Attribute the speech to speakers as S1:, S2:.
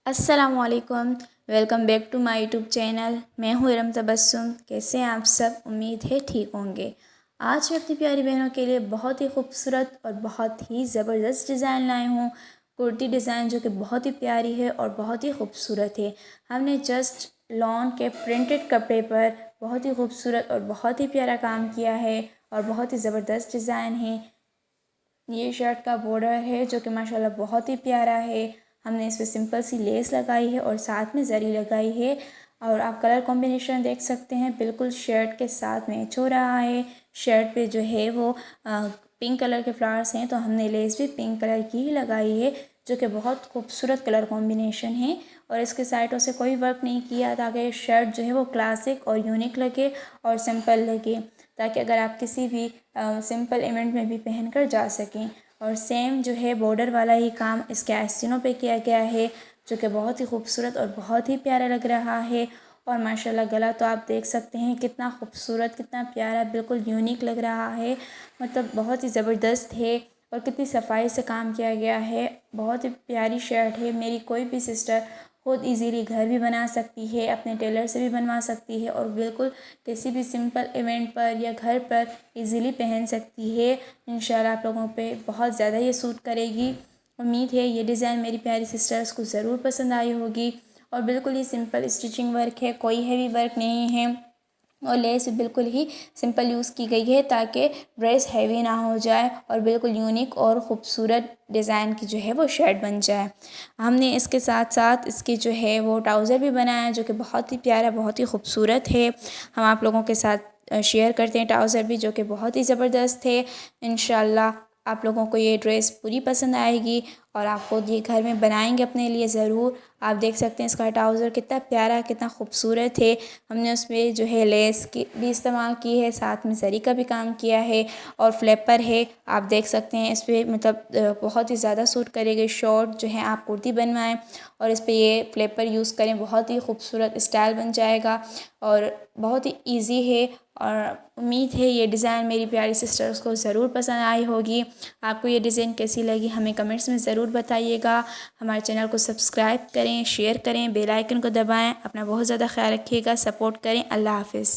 S1: अस्सलामुअलैकुम। Welcome back to my YouTube channel. मैं हूँ इरम तबस्सुम। कैसे हैं आप सब? उम्मीद है ठीक होंगे। आज मैं अपनी प्यारी बहनों के लिए बहुत ही खूबसूरत और बहुत ही ज़बरदस्त डिज़ाइन लाई हूँ। कुर्ती डिज़ाइन जो कि बहुत ही प्यारी है और बहुत ही खूबसूरत है। हमने जस्ट लॉन के प्रिंटेड कपड़े पर बहुत ही खूबसूरत और बहुत ही प्यारा काम किया है और बहुत ही ज़बरदस्त डिज़ाइन है। ये शर्ट का बॉर्डर है जो कि माशाल्लाह बहुत ही प्यारा है। हमने इस पर सिंपल सी लेस लगाई है और साथ में जरी लगाई है और आप कलर कॉम्बिनेशन देख सकते हैं, बिल्कुल शर्ट के साथ मैच हो रहा है। शर्ट पे जो है वो पिंक कलर के फ्लावर्स हैं, तो हमने लेस भी पिंक कलर की ही लगाई है जो कि बहुत खूबसूरत कलर कॉम्बिनेशन है। और इसके साइडों से कोई वर्क नहीं किया ताकि शर्ट जो है वो क्लासिक और यूनिक लगे और सिंपल लगे, ताकि अगर आप किसी भी सिंपल इवेंट में भी पहन कर जा सकें। और सेम जो है बॉर्डर वाला ही काम इसके आस्तीनों पे किया गया है जो कि बहुत ही खूबसूरत और बहुत ही प्यारा लग रहा है। और माशाल्लाह गला तो आप देख सकते हैं कितना खूबसूरत, कितना प्यारा, बिल्कुल यूनिक लग रहा है। मतलब बहुत ही ज़बरदस्त है और कितनी सफाई से काम किया गया है। बहुत ही प्यारी शर्ट है। मेरी कोई भी सिस्टर खुद इजीली घर भी बना सकती है, अपने टेलर से भी बनवा सकती है और बिल्कुल किसी भी सिंपल इवेंट पर या घर पर इजीली पहन सकती है। इंशाल्लाह आप लोगों पे बहुत ज़्यादा ये सूट करेगी। उम्मीद है ये डिज़ाइन मेरी प्यारी सिस्टर्स को ज़रूर पसंद आई होगी। और बिल्कुल ही सिंपल स्टिचिंग वर्क है, कोई हैवी वर्क नहीं है और लेस भी बिल्कुल ही सिंपल यूज़ की गई है ताकि ड्रेस हैवी ना हो जाए और बिल्कुल यूनिक और ख़ूबसूरत डिज़ाइन की जो है वो शर्ट बन जाए। हमने इसके साथ साथ इसके जो है वो ट्राउज़र भी बनाया है जो कि बहुत ही प्यारा, बहुत ही खूबसूरत है। हम आप लोगों के साथ शेयर करते हैं ट्राउज़र भी जो कि बहुत ही ज़बरदस्त है। इंशाल्लाह आप लोगों को ये ड्रेस पूरी पसंद आएगी और आप खुद ये घर में बनाएंगे अपने लिए ज़रूर। आप देख सकते हैं इसका ट्राउज़र कितना प्यारा, कितना खूबसूरत है। हमने उसमें जो है लेस की भी इस्तेमाल की है, साथ में जरी का भी काम किया है और फ्लैपर है। आप देख सकते हैं इस पर मतलब बहुत ही ज़्यादा सूट करेगी। शॉर्ट जो है आप कुर्ती बनवाएं और इस पर ये फ्लैपर यूज़ करें, बहुत ही खूबसूरत स्टाइल बन जाएगा और बहुत ही ईजी है। और उम्मीद है ये डिज़ाइन मेरी प्यारी सिस्टर्स को ज़रूर पसंद आई होगी। आपको ये डिज़ाइन कैसी लगी हमें कमेंट्स में ज़रूर बताइएगा। हमारे चैनल को सब्सक्राइब करें, शेयर करें, बेल आइकन को दबाएं। अपना बहुत ज़्यादा ख्याल रखिएगा, सपोर्ट करें। अल्लाह हाफ़िज़।